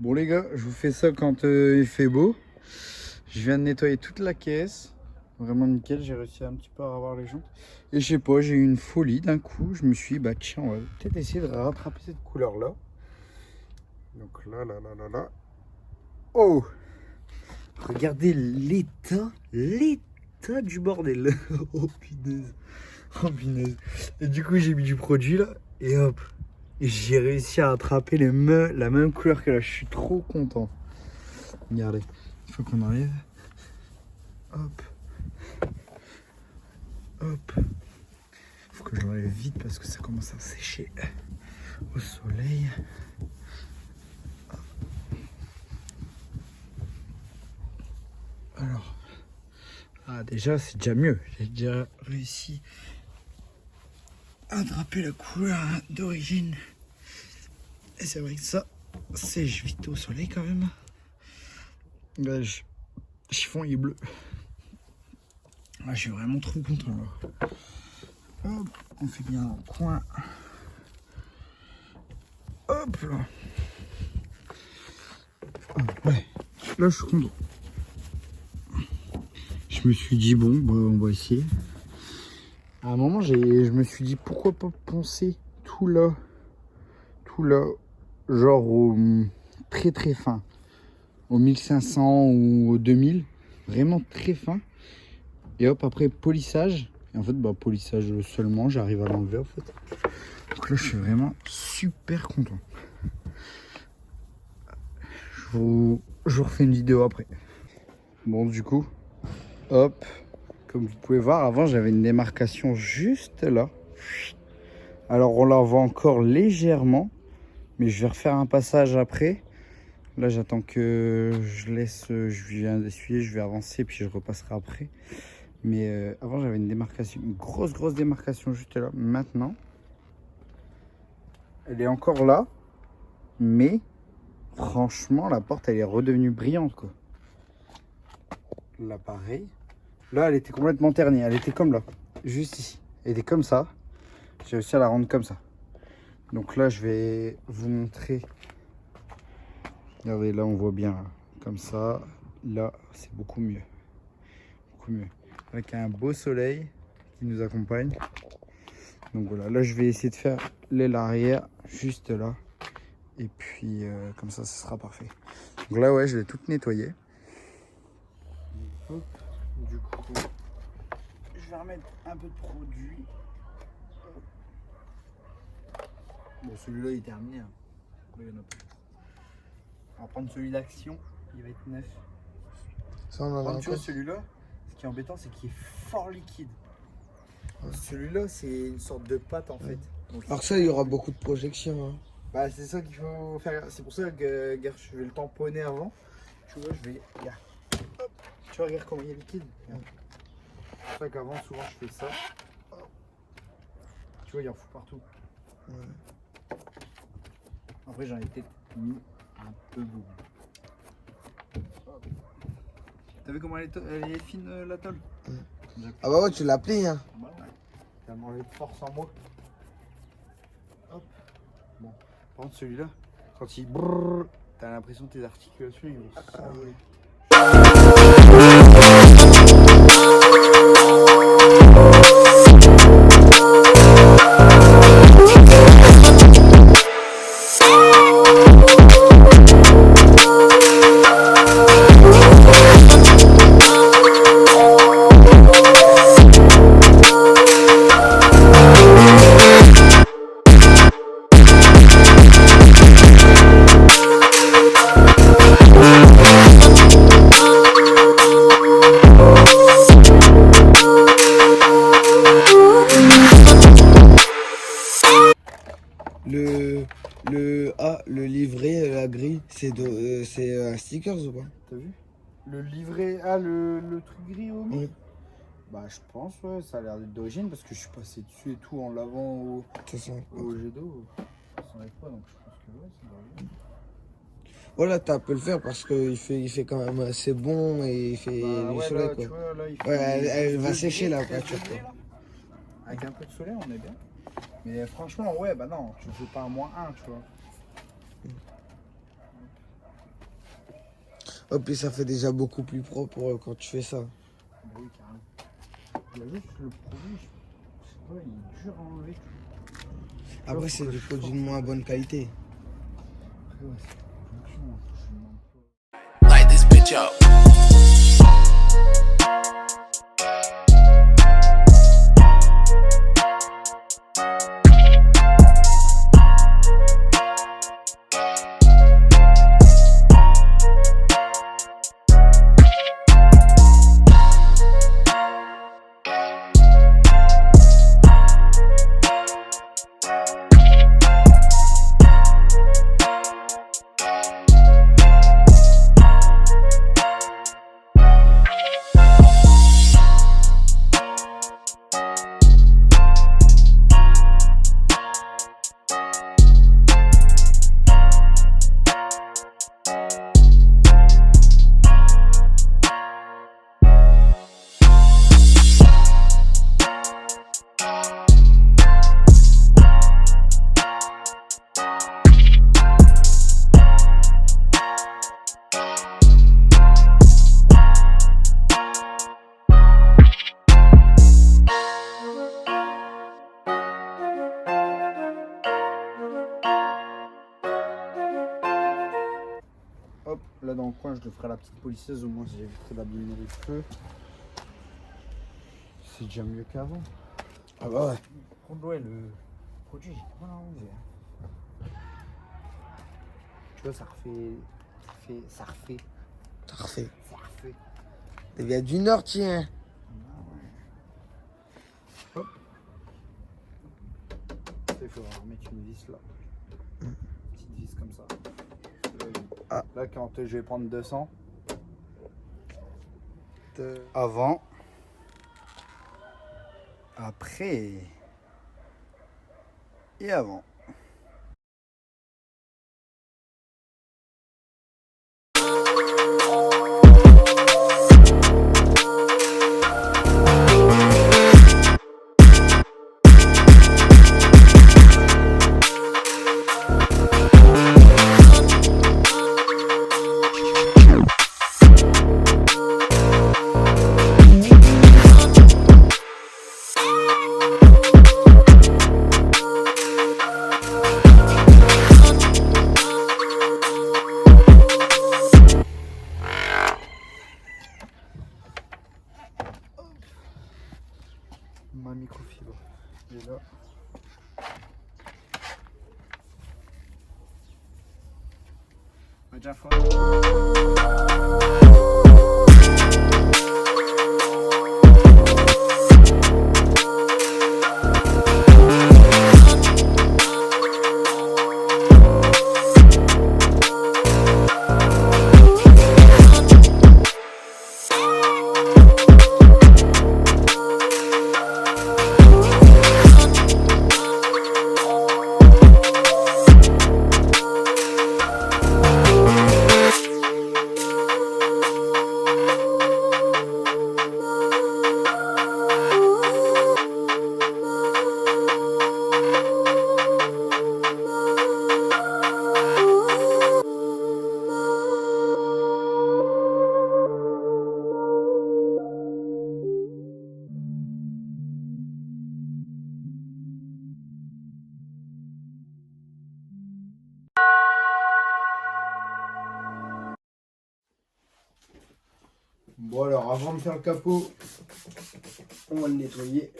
Bon les gars, je vous fais ça quand il fait beau. Je viens de nettoyer toute la caisse. Vraiment nickel, j'ai réussi un petit peu à revoir les jantes. Et je sais pas, j'ai eu une folie d'un coup. Je me suis dit, bah tiens, on va peut-être essayer de rattraper cette couleur-là. Donc là. Oh! Regardez l'état du bordel. Oh punaise. Oh punaise. Et du coup, j'ai mis du produit là. Et hop. Et j'ai réussi à attraper la même couleur que là. Je suis trop content. Regardez. Il faut qu'on enlève. Hop. Hop. Faut que je l'enlève vite parce que ça commence à sécher au soleil. Alors. Ah déjà c'est déjà mieux. J'ai déjà réussi à attraper la couleur d'origine. Et c'est vrai que ça sèche vite au soleil quand même. Là, le chiffon il est bleu. Ah, je suis vraiment trop content là. Hop, on fait bien un coin. Hop là. Ah, ouais, là je suis content. Je me suis dit bon, bah, on va essayer. À un moment, je me suis dit pourquoi pas poncer tout là, genre au très très fin, au 1500 ou au 2000, vraiment très fin. Et hop, après polissage. Et en fait, bah, polissage seulement, j'arrive à l'enlever en fait. Donc là, je suis vraiment super content. Je vous refais une vidéo après. Bon, du coup, hop, comme vous pouvez voir, avant j'avais une démarcation juste là. Alors on la voit encore légèrement, mais je vais refaire un passage après. Là, j'attends que je laisse, je viens d'essuyer, je vais avancer, puis je repasserai après. Mais avant, j'avais une démarcation, une grosse démarcation juste là. Maintenant, elle est encore là, mais franchement, la porte, elle est redevenue brillante, quoi. Là, pareil. Là, elle était complètement ternie. Elle était comme là, juste ici. Elle était comme ça. J'ai réussi à la rendre comme ça. Donc là, je vais vous montrer. Regardez, là, on voit bien. Là. Comme ça. Là, c'est beaucoup mieux. Beaucoup mieux. Avec un beau soleil qui nous accompagne. Donc voilà, là, je vais essayer de faire l'aile arrière juste là. Et puis, comme ça, ce sera parfait. Donc là, ouais, je l'ai toute nettoyée. Hop, du coup, je vais remettre un peu de produit. Bon, celui-là, il est terminé. Hein. Là, il y en a plus. On va prendre celui d'action, il va être neuf. Ça, on en a encore. Celui-là, ce qui est embêtant, c'est qu'il est fort liquide. Ouais. Celui-là, c'est une sorte de pâte en fait. Donc, alors ça, il y aura beaucoup de projections. Hein. Bah, c'est ça qu'il faut faire. C'est pour ça que je vais le tamponner avant. Tu vois, je vais. Regarde. Hop. Tu vois, regarde comment il est liquide. Regarde. C'est pour ça qu'avant, souvent, je fais ça. Hop. Tu vois, il en fout partout. Ouais. Après, j'en ai peut-être mis un peu beaucoup. T'as vu comment elle est fine la tôle? Ah bah ouais, tu l'as plié. Hein. Bah ouais. Tellement de force en moi. Hop. Bon. Par contre, celui-là, quand il brrr, t'as l'impression que tes articulations ils vont s'envoler. Le livret, la grille, c'est un stickers ou pas? T'as vu? Le livret, le truc gris au milieu? Bah je pense, ouais, ça a l'air d'être d'origine parce que je suis passé dessus et tout en lavant au jet d'eau. Ça s'enlève pas, donc je pense que ouais, c'est d'origine. Voilà, tu peux le faire parce qu'il fait quand même assez bon et il fait Bah, du ouais, soleil là, quoi. tu vois, là, il fait Ouais, elle va sécher la degrés, peinture quoi. là. Avec un peu de soleil, on est bien. Mais franchement, ouais, bah non, tu fais pas un -1, tu vois. Hop, et ça fait déjà beaucoup plus propre quand tu fais ça. Oui, carrément. Il y a juste le produit, je sais pas, il est dur à enlever. Après, c'est du produit de moins bonne qualité. Après, ouais, c'est la production, hein, je demande pas. Light this bitch up. Hop, là dans le coin, je le ferai la petite polisseuse, au moins j'éviterai d'abîmer les cheveux. C'est déjà mieux qu'avant. Ah bah ouais. Par contre, ouais, le produit, j'ai pas l'enlever. Tu vois, ça refait. Ça refait. Ça refait. T'es bien du Nord, tiens. Hop. Il faudra remettre une vis là. Petite vis comme ça. Ah. Là, quand je vais prendre 200. Avant. Après. Et avant. Ma microfibre. Et là. Déjà fort. Bon alors, avant de faire le capot, on va le nettoyer.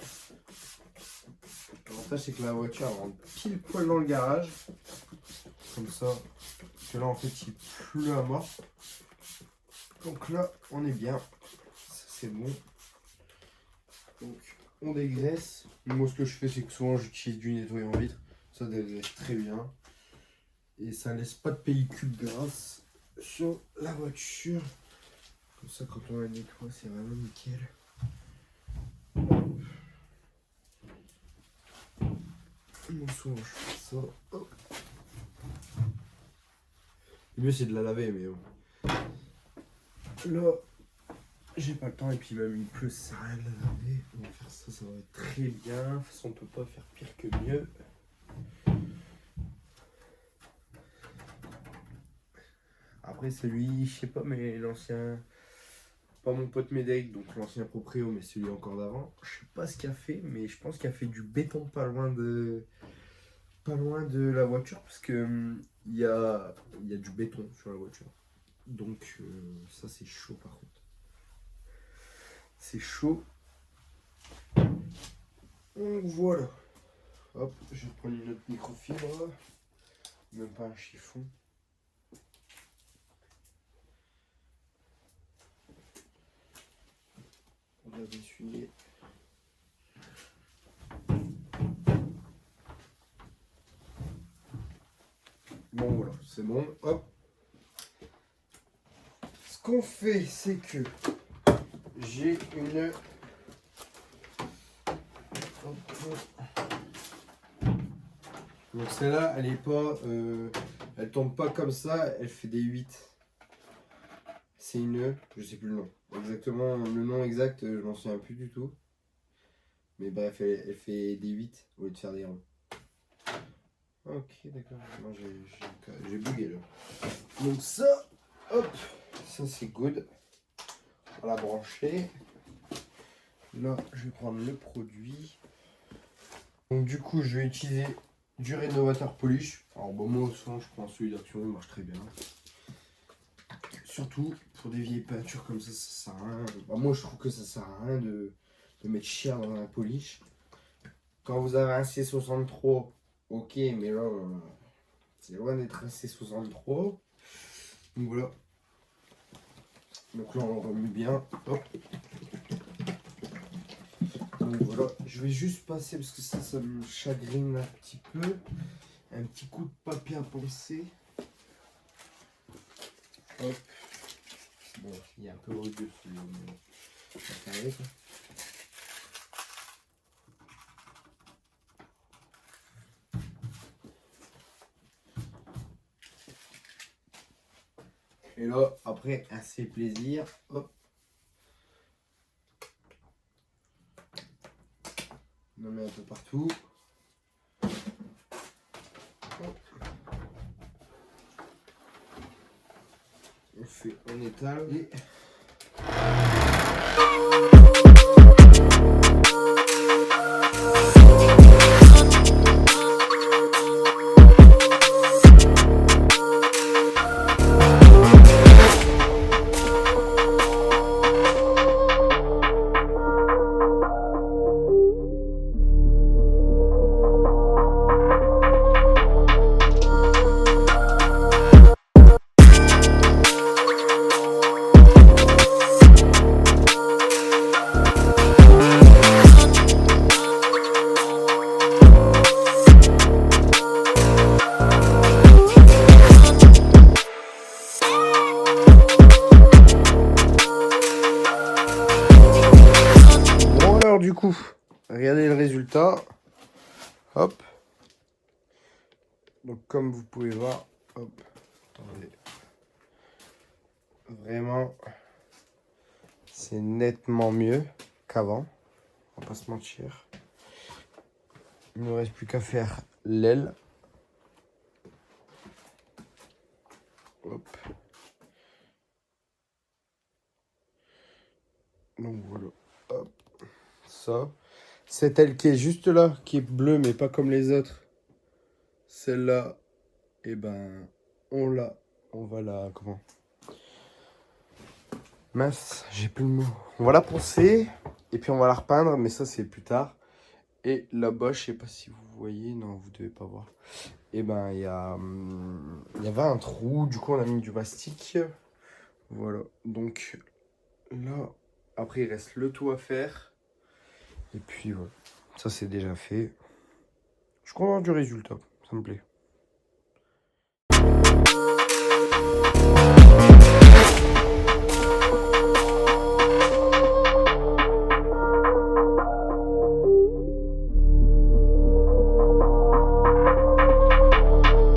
L'avantage c'est que la voiture elle rentre pile poil dans le garage. Comme ça. Parce que là en fait il pleut à mort. Donc là on est bien. Ça c'est bon. Donc on dégraisse. Moi ce que je fais c'est que souvent j'utilise du nettoyant vitre. Ça dégraisse très bien. Et ça laisse pas de pellicule grasse sur la voiture. Comme ça, quand on la nettoie, c'est vraiment nickel. Bon, souvent, je fais ça. Hop. Le mieux, c'est de la laver, mais bon. Là, j'ai pas le temps, et puis même il pleut, ça sert à rien de la laver. On va faire ça, ça va être très bien. De toute façon, on peut pas faire pire que mieux. Après, celui, je sais pas, mais l'ancien. Pas mon pote Médéric, donc l'ancien proprio, mais celui encore d'avant. Je sais pas ce qu'il a fait, mais je pense qu'il a fait du béton pas loin de la voiture, parce que il y a du béton sur la voiture. Donc ça c'est chaud par contre. C'est chaud. Donc voilà. Hop, je vais prendre une autre microfibre. Même pas un chiffon. On va essuyer. Bon voilà, c'est bon. Hop. Ce qu'on fait, c'est que j'ai une. Hop. Donc celle-là, elle est pas, elle tombe pas comme ça, elle fait des 8. C'est une, je sais plus le nom. Exactement, le nom exact, je m'en souviens plus du tout. Mais bref, elle fait des 8 au lieu de faire des ronds. Ok, d'accord. Moi j'ai bugué là. Donc ça, hop, ça c'est good. On va la brancher. Là, je vais prendre le produit. Donc du coup, je vais utiliser du rénovateur polish. Alors bon, moi souvent je prends celui d'Action, il marche très bien. Surtout pour des vieilles peintures comme ça sert à rien. Bah, moi je trouve que ça sert à rien de mettre cher dans un polish. Quand vous avez un C63, ok, mais là c'est loin d'être un C63. Donc voilà. Donc là on le remue bien. Hop. Donc voilà, je vais juste passer parce que ça me chagrine un petit peu. Un petit coup de papier à penser. Hop. Bon, il est un peu rugueux celui-là, mais ça va aller, quoi. Et là, après, assez plaisir. Hop. On en met un peu partout. Hop. On étale et... Du coup, regardez le résultat. Hop. Donc comme vous pouvez voir, hop. Attendez. Vraiment, c'est nettement mieux qu'avant. On va pas se mentir. Il ne reste plus qu'à faire l'aile. Hop. Donc voilà. Hop. Ça. Cette aile qui est juste là, qui est bleue mais pas comme les autres. Celle-là, et ben, on va la, comment? Mince, j'ai plus le mot. On va la poncer et puis on va la repeindre, mais ça c'est plus tard. Et là-bas, je sais pas si vous voyez, non, vous devez pas voir. Et ben, il y avait un trou, du coup on a mis du mastic. Voilà, donc là, après il reste le tout à faire. Et puis voilà, ça c'est déjà fait. Je suis content du résultat, ça me plaît.